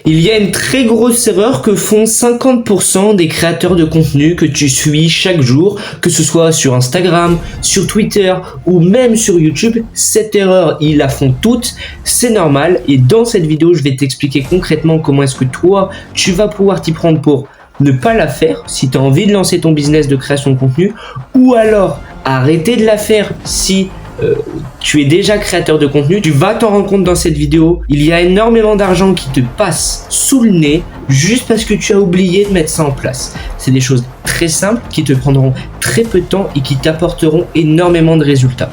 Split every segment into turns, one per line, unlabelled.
Il y a une très grosse erreur que font 50% des créateurs de contenu que tu suis chaque jour, que ce soit sur Instagram, sur Twitter ou même sur YouTube. Cette erreur, ils la font toutes, c'est normal. Et dans cette vidéo, je vais t'expliquer concrètement comment est-ce que toi, tu vas pouvoir t'y prendre pour ne pas la faire si tu as envie de lancer ton business de création de contenu, ou alors arrêter de la faire si tu es déjà créateur de contenu. Tu vas t'en rendre compte dans cette vidéo. Il y a énormément d'argent qui te passe sous le nez juste parce que tu as oublié de mettre ça en place. C'est des choses très simples qui te prendront très peu de temps et qui t'apporteront énormément de résultats.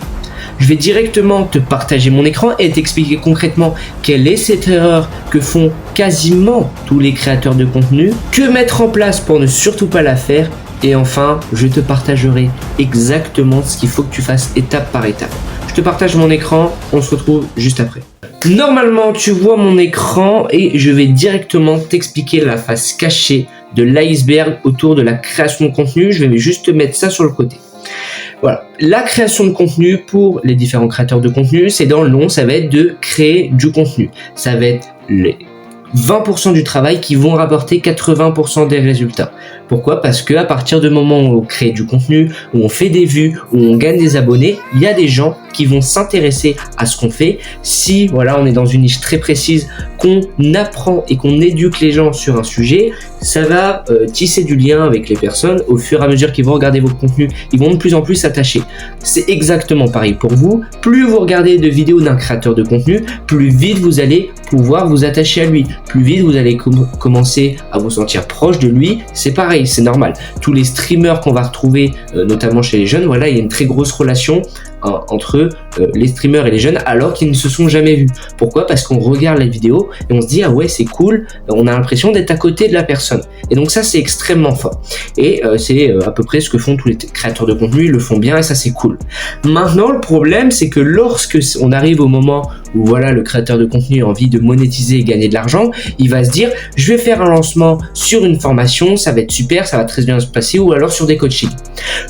Je vais directement te partager mon écran et t'expliquer concrètement quelle est cette erreur que font quasiment tous les créateurs de contenu, que mettre en place pour ne surtout pas la faire. Et enfin, je te partagerai exactement ce qu'il faut que tu fasses étape par étape. Je te partage mon écran, on se retrouve juste après. Normalement, tu vois mon écran et je vais directement t'expliquer la face cachée de l'iceberg autour de la création de contenu. Je vais juste te mettre ça sur le côté. Voilà, la création de contenu pour les différents créateurs de contenu, c'est dans le nom, ça va être de créer du contenu. Ça va être les 20% du travail qui vont rapporter 80% des résultats. Pourquoi ? Parce que à partir du moment où on crée du contenu, où on fait des vues, où on gagne des abonnés, il y a des gens qui vont s'intéresser à ce qu'on fait. Si voilà, on est dans une niche très précise, qu'on apprend et qu'on éduque les gens sur un sujet, ça va tisser du lien avec les personnes. Au fur et à mesure qu'ils vont regarder votre contenu, ils vont de plus en plus s'attacher. C'est exactement pareil pour vous. Plus vous regardez de vidéos d'un créateur de contenu, plus vite vous allez pouvoir vous attacher à lui. Plus vite vous allez commencer à vous sentir proche de lui. C'est pareil, c'est normal. Tous les streamers qu'on va retrouver, notamment chez les jeunes, voilà, il y a une très grosse relation entre les streamers et les jeunes alors qu'ils ne se sont jamais vus. Pourquoi ? Parce qu'on regarde les vidéos et on se dit ah ouais c'est cool, on a l'impression d'être à côté de la personne. Et donc ça c'est extrêmement fort. Et c'est à peu près ce que font tous les créateurs de contenu, ils le font bien et ça c'est cool. Maintenant le problème c'est que lorsque on arrive au moment où voilà le créateur de contenu a envie de monétiser et gagner de l'argent, il va se dire je vais faire un lancement sur une formation, ça va être super, ça va très bien se passer, ou alors sur des coachings.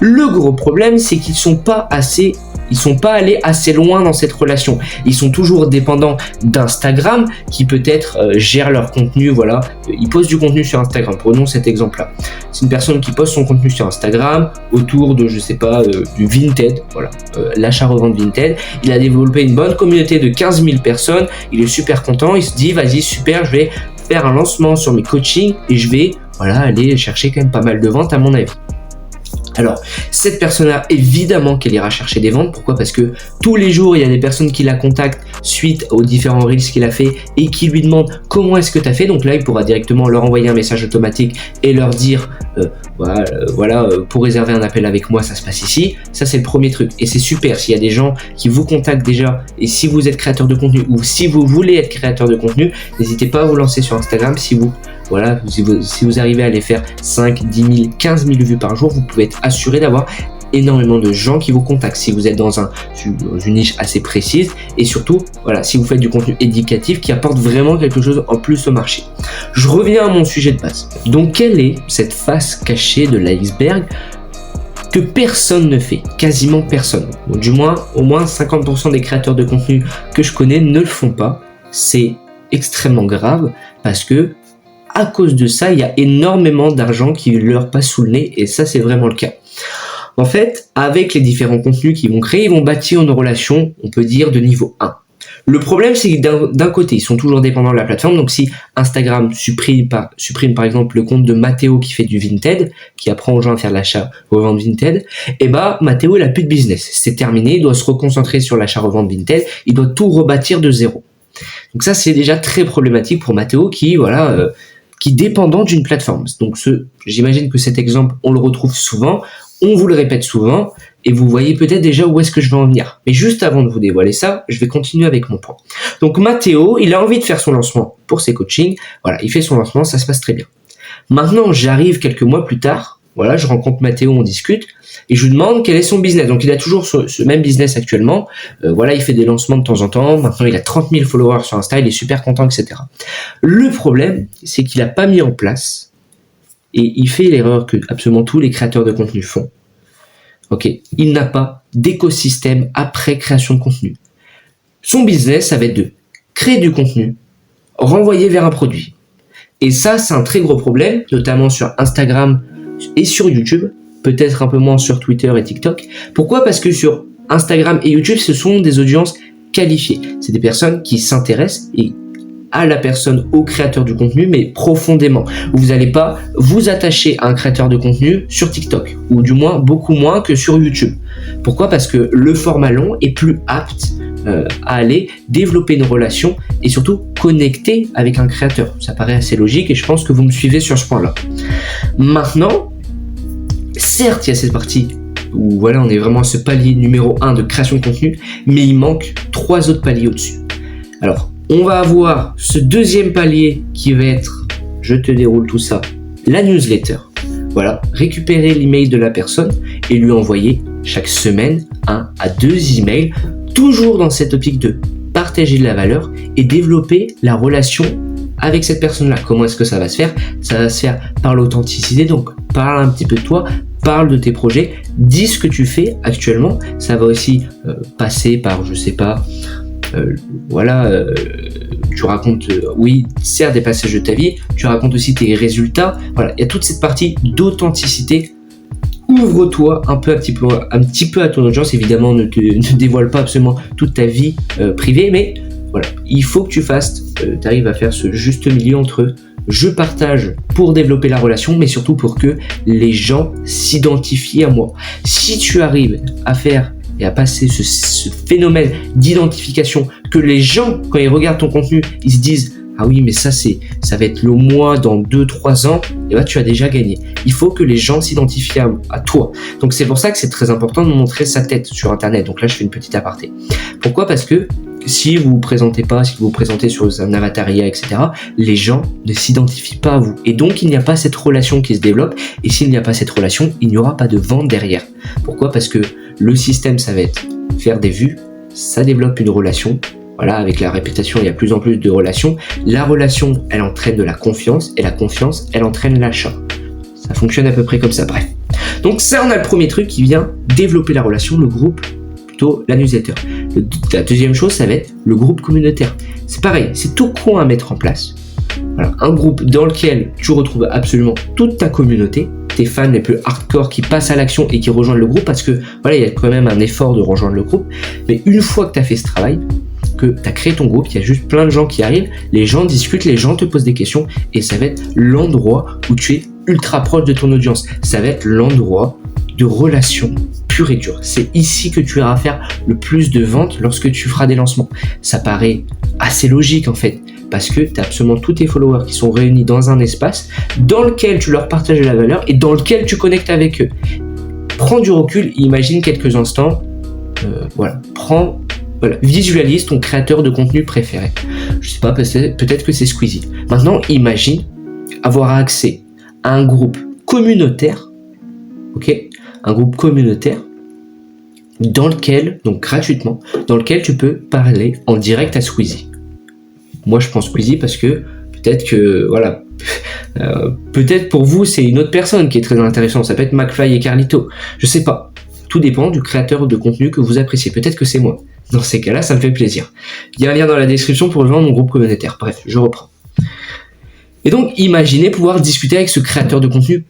Le gros problème c'est qu'ils sont pas allés assez loin dans cette relation. Ils sont toujours dépendants d'Instagram qui peut-être gère leur contenu. Voilà, ils postent du contenu sur Instagram. Prenons cet exemple-là. C'est une personne qui poste son contenu sur Instagram autour de, je sais pas, du Vinted. Voilà, l'achat-revente Vinted. Il a développé une bonne communauté de 15 000 personnes. Il est super content. Il se dit, vas-y, super, je vais faire un lancement sur mes coachings et je vais, voilà, aller chercher quand même pas mal de ventes à mon avis. Alors, cette personne-là, évidemment qu'elle ira chercher des ventes. Pourquoi ? Parce que tous les jours, il y a des personnes qui la contactent suite aux différents reels qu'il a fait et qui lui demandent comment est-ce que tu as fait. Donc là, il pourra directement leur envoyer un message automatique et leur dire voilà, pour réserver un appel avec moi, ça se passe ici. Ça, c'est le premier truc. Et c'est super s'il y a des gens qui vous contactent déjà. Et si vous êtes créateur de contenu ou si vous voulez être créateur de contenu, n'hésitez pas à vous lancer sur Instagram. Si vous arrivez à aller faire 5, 10 000, 15 000 vues par jour, vous pouvez être assuré d'avoir énormément de gens qui vous contactent si vous êtes dans une niche assez précise et surtout voilà si vous faites du contenu éducatif qui apporte vraiment quelque chose en plus au marché. Je reviens à mon sujet de base. Donc quelle est cette face cachée de l'iceberg que personne ne fait, quasiment personne. Donc, du moins, au moins 50% des créateurs de contenu que je connais ne le font pas. C'est extrêmement grave parce que à cause de ça, il y a énormément d'argent qui leur passe sous le nez et ça, c'est vraiment le cas. En fait, avec les différents contenus qu'ils vont créer, ils vont bâtir une relation, on peut dire, de niveau 1. Le problème, c'est que d'un côté, ils sont toujours dépendants de la plateforme. Donc, si Instagram supprime par exemple le compte de Mathéo qui fait du Vinted, qui apprend aux gens à faire l'achat-revente Vinted, et Mathéo, il a plus de business. C'est terminé, il doit se reconcentrer sur l'achat-revente Vinted, il doit tout rebâtir de zéro. Donc ça, c'est déjà très problématique pour Mathéo qui est dépendant d'une plateforme. Donc j'imagine que cet exemple, on le retrouve souvent, on vous le répète souvent, et vous voyez peut-être déjà où est-ce que je vais en venir. Mais juste avant de vous dévoiler ça, je vais continuer avec mon point. Donc Mathéo, il a envie de faire son lancement pour ses coachings. Voilà, il fait son lancement, ça se passe très bien. Maintenant, j'arrive quelques mois plus tard, voilà, je rencontre Mathéo, on discute, et je lui demande quel est son business. Donc il a toujours ce même business actuellement. Voilà, il fait des lancements de temps en temps. Maintenant, il a 30 000 followers sur Insta, il est super content, etc. Le problème, c'est qu'il n'a pas mis en place, et il fait l'erreur que absolument tous les créateurs de contenu font. Ok, il n'a pas d'écosystème après création de contenu. Son business, ça va être de créer du contenu, renvoyer vers un produit. Et ça, c'est un très gros problème, notamment sur Instagram et sur YouTube, peut-être un peu moins sur Twitter et TikTok. Pourquoi ? Parce que sur Instagram et YouTube, ce sont des audiences qualifiées. C'est des personnes qui s'intéressent à la personne, au créateur du contenu, mais profondément. Vous n'allez pas vous attacher à un créateur de contenu sur TikTok, ou du moins beaucoup moins que sur YouTube. Pourquoi ? Parce que le format long est plus apte à aller développer une relation et surtout connecter avec un créateur. Ça paraît assez logique et je pense que vous me suivez sur ce point-là. Maintenant, certes, il y a cette partie où voilà, on est vraiment à ce palier numéro 1 de création de contenu, mais il manque 3 autres paliers au-dessus. Alors, on va avoir ce deuxième palier qui va être, je te déroule tout ça, la newsletter. Voilà, récupérer l'email de la personne et lui envoyer chaque semaine 1 à 2 emails, toujours dans cette optique de partager de la valeur et développer la relation avec cette personne-là. Comment est-ce que ça va se faire ? Ça va se faire par l'authenticité, donc parle un petit peu de toi, parle de tes projets, dis ce que tu fais actuellement. Ça va aussi passer par, je sais pas, tu racontes, oui, certes des passages de ta vie, tu racontes aussi tes résultats. Voilà, il y a toute cette partie d'authenticité. Ouvre-toi un petit peu à ton audience. Évidemment, ne dévoile pas absolument toute ta vie privée, mais voilà, il faut que tu arrives à faire ce juste milieu entre je partage pour développer la relation, mais surtout pour que les gens s'identifient à moi. Si tu arrives à faire et à passer ce phénomène d'identification, que les gens, quand ils regardent ton contenu, ils se disent « Ah oui, mais ça va être le moi dans 2-3 ans », et bah tu as déjà gagné. Il faut que les gens s'identifient à toi. Donc c'est pour ça que c'est très important de montrer sa tête sur Internet. Donc là, je fais une petite aparté. Pourquoi ? Parce que si vous vous présentez sur un avatar IA, etc., les gens ne s'identifient pas à vous. Et donc, il n'y a pas cette relation qui se développe. Et s'il n'y a pas cette relation, il n'y aura pas de vente derrière. Pourquoi ? Parce que le système, ça va être faire des vues, ça développe une relation. Voilà, avec la réputation, il y a de plus en plus de relations. La relation, elle entraîne de la confiance. Et la confiance, elle entraîne l'achat. Ça fonctionne à peu près comme ça, bref. Donc ça, on a le premier truc qui vient développer la relation, le groupe, plutôt la newsletter. La deuxième chose, ça va être le groupe communautaire. C'est pareil, c'est tout con à mettre en place. Voilà, un groupe dans lequel tu retrouves absolument toute ta communauté, tes fans les plus hardcore qui passent à l'action et qui rejoignent le groupe, parce que voilà, il y a quand même un effort de rejoindre le groupe. Mais une fois que tu as fait ce travail, que tu as créé ton groupe, il y a juste plein de gens qui arrivent, les gens discutent, les gens te posent des questions et ça va être l'endroit où tu es ultra proche de ton audience. Ça va être l'endroit de relation pure et dure. C'est ici que tu iras faire le plus de ventes lorsque tu feras des lancements. Ça paraît assez logique en fait, parce que tu as absolument tous tes followers qui sont réunis dans un espace dans lequel tu leur partages de la valeur et dans lequel tu connectes avec eux. Prends du recul, imagine quelques instants, visualise ton créateur de contenu préféré. Je sais pas, peut-être que c'est Squeezie. Maintenant, imagine avoir accès à un groupe communautaire, ok ? Un groupe communautaire dans lequel, donc gratuitement, dans lequel tu peux parler en direct à Squeezie. Moi, je prends Squeezie parce que peut-être pour vous, c'est une autre personne qui est très intéressante. Ça peut être McFly et Carlito. Je sais pas. Tout dépend du créateur de contenu que vous appréciez. Peut-être que c'est moi. Dans ces cas-là, ça me fait plaisir. Il y a un lien dans la description pour rejoindre mon groupe communautaire. Bref, je reprends. Et donc, imaginez pouvoir discuter avec ce créateur de contenu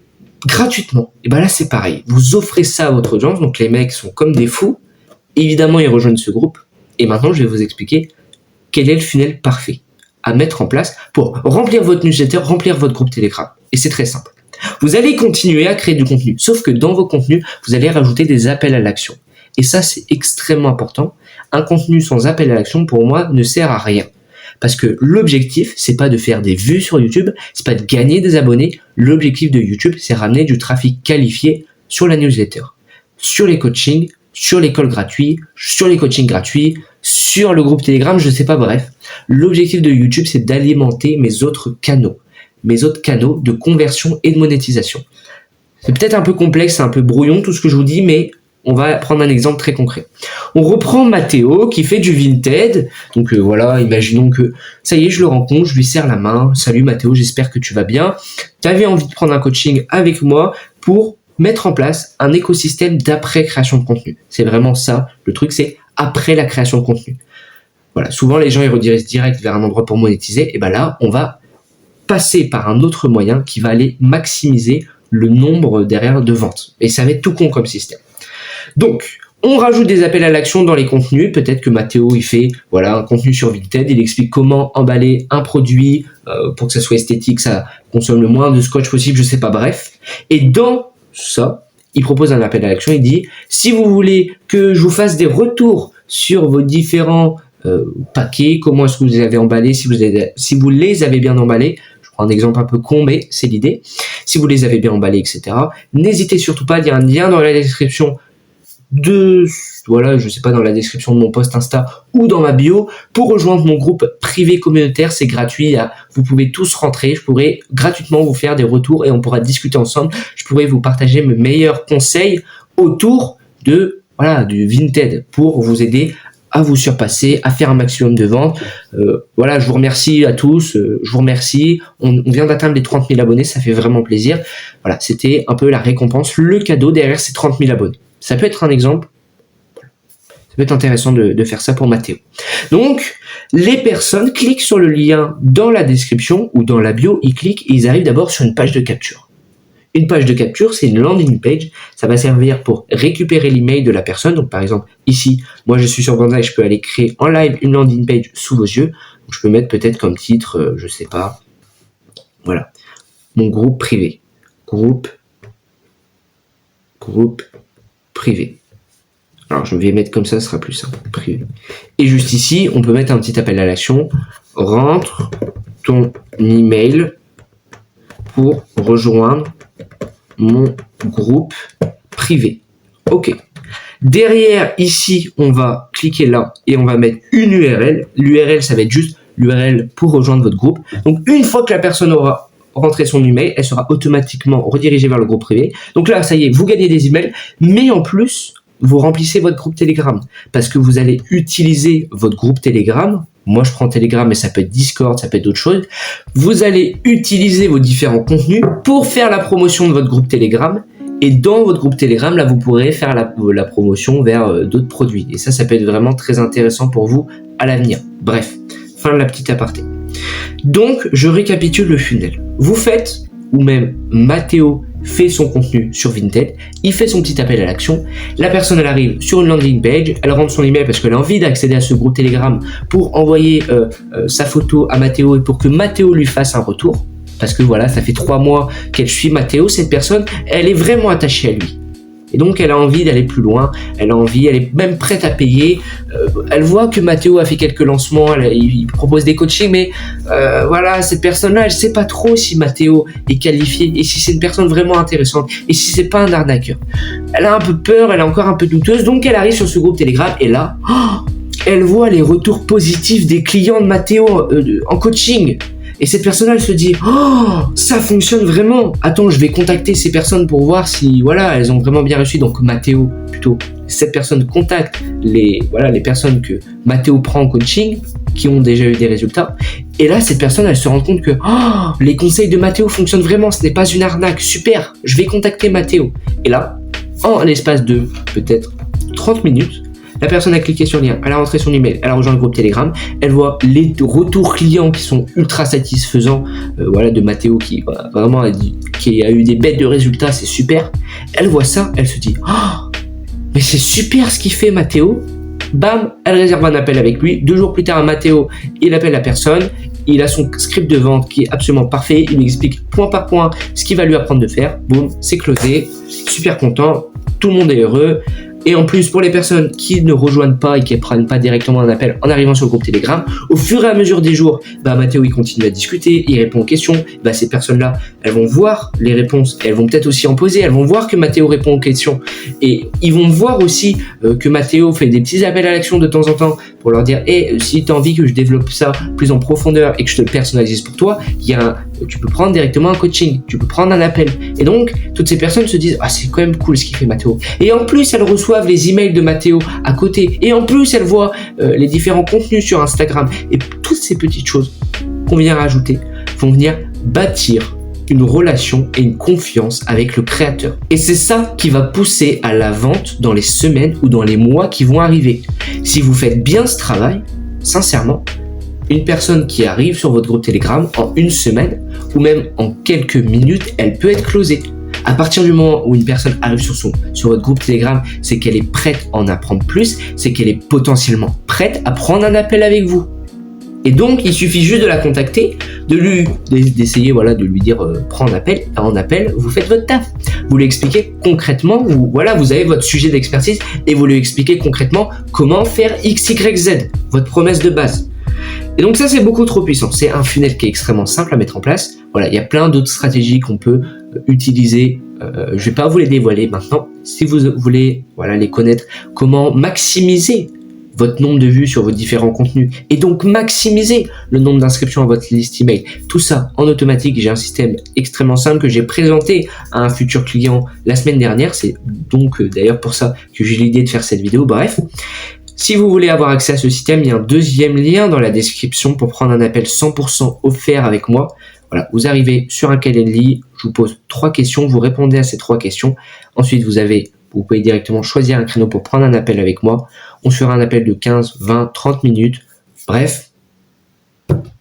gratuitement. Et ben là, c'est pareil. Vous offrez ça à votre audience. Donc, les mecs sont comme des fous. Évidemment, ils rejoignent ce groupe. Et maintenant, je vais vous expliquer quel est le funnel parfait à mettre en place pour remplir votre newsletter, remplir votre groupe Telegram. Et c'est très simple. Vous allez continuer à créer du contenu. Sauf que dans vos contenus, vous allez rajouter des appels à l'action. Et ça, c'est extrêmement important. Un contenu sans appel à l'action, pour moi, ne sert à rien. Parce que l'objectif, c'est pas de faire des vues sur YouTube, c'est pas de gagner des abonnés. L'objectif de YouTube, c'est ramener du trafic qualifié sur la newsletter, sur les coachings, sur l'école gratuite, sur les coachings gratuits, sur le groupe Telegram, je sais pas, bref. L'objectif de YouTube, c'est d'alimenter mes autres canaux de conversion et de monétisation. C'est peut-être un peu complexe, c'est un peu brouillon tout ce que je vous dis, mais on va prendre un exemple très concret. On reprend Mathéo qui fait du Vinted. Donc voilà, imaginons que ça y est, je le rencontre, je lui serre la main. Salut Mathéo, j'espère que tu vas bien. Tu avais envie de prendre un coaching avec moi pour mettre en place un écosystème d'après création de contenu. C'est vraiment ça, le truc, c'est après la création de contenu. Voilà, souvent les gens ils redirigent direct vers un endroit pour monétiser. Et ben là, on va passer par un autre moyen qui va aller maximiser le nombre derrière de ventes. Et ça va être tout con comme système. Donc, on rajoute des appels à l'action dans les contenus. Peut-être que Mathéo, il fait un contenu sur Vinted. Il explique comment emballer un produit pour que ça soit esthétique, ça consomme le moins de scotch possible, je sais pas, bref. Et dans ça, il propose un appel à l'action. Il dit, si vous voulez que je vous fasse des retours sur vos différents paquets, comment est-ce que vous les avez emballés, si vous les avez bien emballés, je prends un exemple un peu con, mais c'est l'idée. Si vous les avez bien emballés, etc., n'hésitez surtout pas, il y a un lien dans la description dans la description de mon post Insta ou dans ma bio pour rejoindre mon groupe privé communautaire. C'est gratuit, vous pouvez tous rentrer, je pourrai gratuitement vous faire des retours et on pourra discuter ensemble. Je pourrai vous partager mes meilleurs conseils autour du Vinted pour vous aider à vous surpasser, à faire un maximum de ventes. Je vous remercie à tous, je vous remercie. On vient d'atteindre les 30 000 abonnés, ça fait vraiment plaisir. Voilà, c'était un peu la récompense, le cadeau derrière ces 30 000 abonnés. Ça peut être un exemple. Ça peut être intéressant de faire ça pour Mathéo. Donc, les personnes cliquent sur le lien dans la description ou dans la bio, ils cliquent et ils arrivent d'abord sur une page de capture. Une page de capture, c'est une landing page. Ça va servir pour récupérer l'email de la personne. Donc, par exemple, ici, moi, je suis sur Banzai, je peux aller créer en live une landing page sous vos yeux. Donc, je peux mettre peut-être comme titre, je sais pas. Voilà. Mon groupe privé. Groupe privé. Alors, je vais mettre comme ça, ce sera plus simple. Privé. Et juste ici, on peut mettre un petit appel à l'action. Rentre ton email pour rejoindre mon groupe privé. Ok. Derrière, ici, on va cliquer là et on va mettre une URL. L'URL, ça va être juste l'URL pour rejoindre votre groupe. Donc, une fois que la personne aura rentré son email, elle sera automatiquement redirigée vers le groupe privé. Donc là, ça y est, vous gagnez des emails, mais en plus, vous remplissez votre groupe Telegram parce que vous allez utiliser votre groupe Telegram. Moi, je prends Telegram, mais ça peut être Discord, ça peut être d'autres choses. Vous allez utiliser vos différents contenus pour faire la promotion de votre groupe Telegram. Et dans votre groupe Telegram, là, vous pourrez faire la promotion vers d'autres produits. Et ça peut être vraiment très intéressant pour vous à l'avenir. Bref, fin de la petite aparté. Donc, je récapitule le funnel. Vous faites, ou même Mathéo fait son contenu sur Vinted, il fait son petit appel à l'action, la personne elle arrive sur une landing page, elle rentre son email parce qu'elle a envie d'accéder à ce groupe Telegram pour envoyer sa photo à Mathéo et pour que Mathéo lui fasse un retour, parce que ça fait 3 mois qu'elle suit Mathéo, cette personne, elle est vraiment attachée à lui. Et donc, elle a envie d'aller plus loin, elle est même prête à payer. Elle voit que Mathéo a fait quelques lancements, il propose des coachings, mais cette personne-là, elle sait pas trop si Mathéo est qualifié et si c'est une personne vraiment intéressante et si c'est pas un arnaqueur. Elle a un peu peur, elle est encore un peu douteuse, donc elle arrive sur ce groupe Telegram et là, elle voit les retours positifs des clients de Mathéo en coaching. Et cette personne-là, elle se dit, ça fonctionne vraiment. Attends, je vais contacter ces personnes pour voir si, elles ont vraiment bien reçu. Donc, Mathéo, plutôt, cette personne contacte les personnes que Mathéo prend en coaching, qui ont déjà eu des résultats. Et là, cette personne, elle se rend compte que, les conseils de Mathéo fonctionnent vraiment. Ce n'est pas une arnaque. Super. Je vais contacter Mathéo. Et là, en l'espace de peut-être 30 minutes, la personne a cliqué sur le lien, elle a rentré son email, elle a rejoint le groupe Telegram, elle voit les retours clients qui sont ultra satisfaisants, de Mathéo qui vraiment qui a eu des bêtes de résultats, c'est super. Elle voit ça, elle se dit, mais c'est super ce qu'il fait Mathéo. Bam, elle réserve un appel avec lui. 2 jours plus tard, Mathéo, il appelle la personne, il a son script de vente qui est absolument parfait, il lui explique point par point ce qu'il va lui apprendre de faire. Boum, c'est closé, super content, tout le monde est heureux. Et en plus, pour les personnes qui ne rejoignent pas et qui ne prennent pas directement un appel en arrivant sur le groupe Telegram, au fur et à mesure des jours, Mathéo il continue à discuter, il répond aux questions. Ces personnes-là, elles vont voir les réponses, elles vont peut-être aussi en poser, elles vont voir que Mathéo répond aux questions. Et ils vont voir aussi que Mathéo fait des petits appels à l'action de temps en temps pour leur dire si tu as envie que je développe ça plus en profondeur et que je te le personnalise pour toi, tu peux prendre directement un coaching, tu peux prendre un appel. Et donc, toutes ces personnes se disent c'est quand même cool ce qu'il fait Mathéo. Et en plus, elles reçoivent les emails de Mathéo à côté. Et en plus, elles voient les différents contenus sur Instagram. Et toutes ces petites choses qu'on vient rajouter vont venir bâtir une relation et une confiance avec le créateur. Et c'est ça qui va pousser à la vente dans les semaines ou dans les mois qui vont arriver. Si vous faites bien ce travail, sincèrement, Une personne qui arrive sur votre groupe Telegram en une semaine ou même en quelques minutes, elle peut être closée. À partir du moment où une personne arrive sur votre groupe Telegram, c'est qu'elle est prête à en apprendre plus, c'est qu'elle est potentiellement prête à prendre un appel avec vous. Et donc, il suffit juste de la contacter, d'essayer de lui dire prends un appel. En appel, vous faites votre taf. Vous lui expliquez concrètement, vous avez votre sujet d'expertise et vous lui expliquez concrètement comment faire X, Y, Z, votre promesse de base. Et donc ça, c'est beaucoup trop puissant. C'est un funnel qui est extrêmement simple à mettre en place. Voilà, il y a plein d'autres stratégies qu'on peut utiliser. Je vais pas vous les dévoiler maintenant. Si vous voulez les connaître, comment maximiser votre nombre de vues sur vos différents contenus et donc maximiser le nombre d'inscriptions à votre liste email. Tout ça en automatique. J'ai un système extrêmement simple que j'ai présenté à un futur client la semaine dernière. C'est donc d'ailleurs pour ça que j'ai l'idée de faire cette vidéo. Bref, si vous voulez avoir accès à ce système, il y a un deuxième lien dans la description pour prendre un appel 100% offert avec moi. Voilà, vous arrivez sur un Calendly, je vous pose 3 questions, vous répondez à ces 3 questions. Ensuite, vous pouvez directement choisir un créneau pour prendre un appel avec moi. On se fera un appel de 15, 20, 30 minutes. Bref,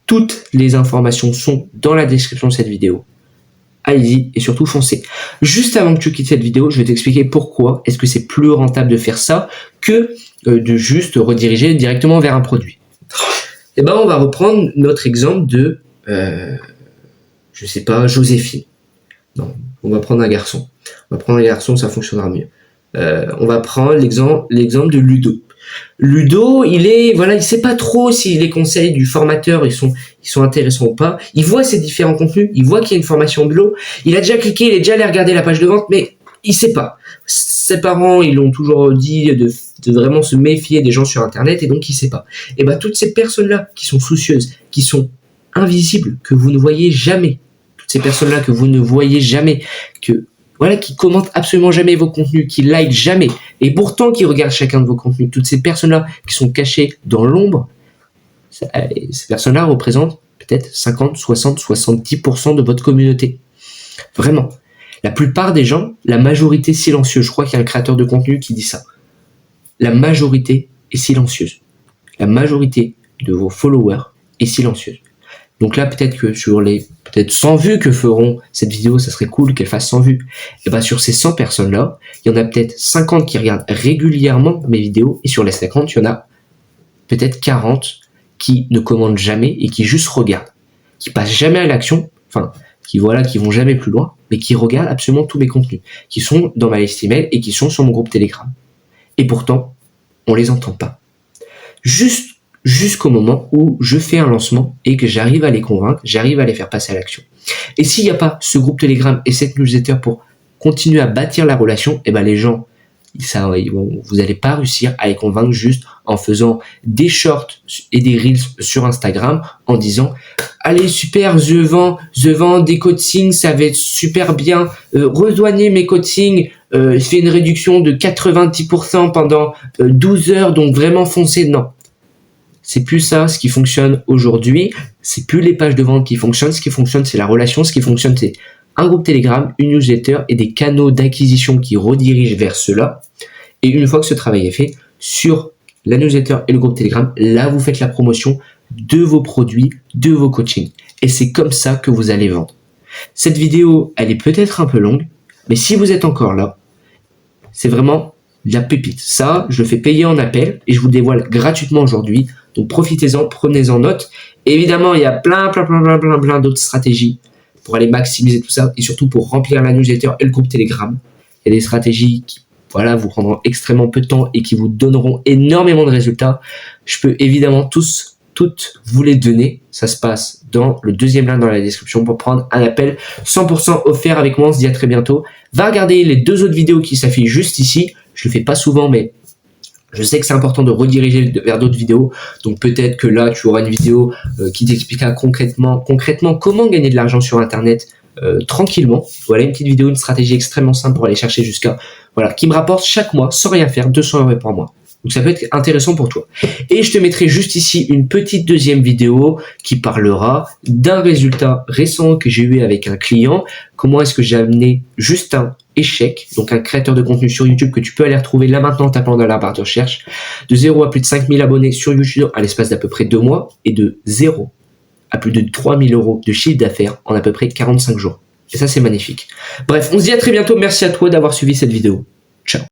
toutes les informations sont dans la description de cette vidéo. Allez-y et surtout foncez. Juste avant que tu quittes cette vidéo, je vais t'expliquer pourquoi est-ce que c'est plus rentable de faire ça que de juste rediriger directement vers un produit. Et on va reprendre notre exemple de, Joséphine. Non, on va prendre un garçon. Ça fonctionnera mieux. On va prendre l'exemple de Ludo. Ludo, il sait pas trop si les conseils du formateur ils sont intéressants ou pas. Il voit ses différents contenus, il voit qu'il y a une formation bio. Il a déjà cliqué, il est déjà allé regarder la page de vente, mais il sait pas. Ses parents, ils l'ont toujours dit de vraiment se méfier des gens sur Internet et donc il sait pas. Et toutes ces personnes-là qui sont soucieuses, qui sont invisibles, que vous ne voyez jamais, toutes ces personnes-là que vous ne voyez jamais, qui commentent absolument jamais vos contenus, qui likent jamais, et pourtant qui regardent chacun de vos contenus. Toutes ces personnes-là qui sont cachées dans l'ombre, ces personnes-là représentent peut-être 50, 60, 70% de votre communauté. Vraiment. La plupart des gens, la majorité silencieuse, je crois qu'il y a un créateur de contenu qui dit ça. La majorité est silencieuse. La majorité de vos followers est silencieuse. Donc là, peut-être que sur les 100 vues que feront cette vidéo, ça serait cool qu'elle fasse 100 vues. Et sur ces 100 personnes-là, il y en a peut-être 50 qui regardent régulièrement mes vidéos. Et sur les 50, il y en a peut-être 40 qui ne commandent jamais et qui juste regardent. Qui passent jamais à l'action. Qui vont jamais plus loin. Mais qui regardent absolument tous mes contenus. Qui sont dans ma liste email et qui sont sur mon groupe Telegram. Et pourtant, on les entend pas. Jusqu'au moment où je fais un lancement et que j'arrive à les convaincre, j'arrive à les faire passer à l'action. Et s'il n'y a pas ce groupe Telegram et cette newsletter pour continuer à bâtir la relation, les gens, vous n'allez pas réussir à les convaincre juste en faisant des shorts et des reels sur Instagram en disant allez super, je vends des coachings, ça va être super bien, rejoignez mes coachings, je fais une réduction de 90% pendant 12 heures, donc vraiment foncez. Non. C'est plus ça, ce qui fonctionne aujourd'hui. C'est plus les pages de vente qui fonctionnent. Ce qui fonctionne, c'est la relation. Ce qui fonctionne, c'est un groupe Telegram, une newsletter et des canaux d'acquisition qui redirigent vers cela. Et une fois que ce travail est fait, sur la newsletter et le groupe Telegram, là, vous faites la promotion de vos produits, de vos coachings. Et c'est comme ça que vous allez vendre. Cette vidéo, elle est peut-être un peu longue, mais si vous êtes encore là, c'est vraiment de la pépite. Ça, je le fais payer en appel et je vous le dévoile gratuitement aujourd'hui. Donc profitez-en, prenez-en note. Et évidemment, il y a plein d'autres stratégies pour aller maximiser tout ça et surtout pour remplir la newsletter et le groupe Telegram. Il y a des stratégies qui vous prendront extrêmement peu de temps et qui vous donneront énormément de résultats. Je peux évidemment toutes vous les donner. Ça se passe dans le deuxième lien dans la description pour prendre un appel 100% offert avec moi. On se dit à très bientôt. Va regarder les 2 autres vidéos qui s'affichent juste ici. Je le fais pas souvent, mais je sais que c'est important de rediriger vers d'autres vidéos. Donc peut-être que là, tu auras une vidéo qui t'expliquera concrètement comment gagner de l'argent sur Internet tranquillement. Voilà une petite vidéo, une stratégie extrêmement simple pour aller chercher qui me rapporte chaque mois, sans rien faire, 200 € par mois. Donc ça peut être intéressant pour toi. Et je te mettrai juste ici une petite deuxième vidéo qui parlera d'un résultat récent que j'ai eu avec un client. Comment est-ce que j'ai amené Justin Échec, donc un créateur de contenu sur YouTube que tu peux aller retrouver là maintenant en tapant dans la barre de recherche, de 0 à plus de 5000 abonnés sur YouTube à l'espace d'à peu près 2 mois, et de 0 à plus de 3000 € de chiffre d'affaires en à peu près 45 jours. Et ça, c'est magnifique. Bref, on se dit à très bientôt. Merci à toi d'avoir suivi cette vidéo. Ciao.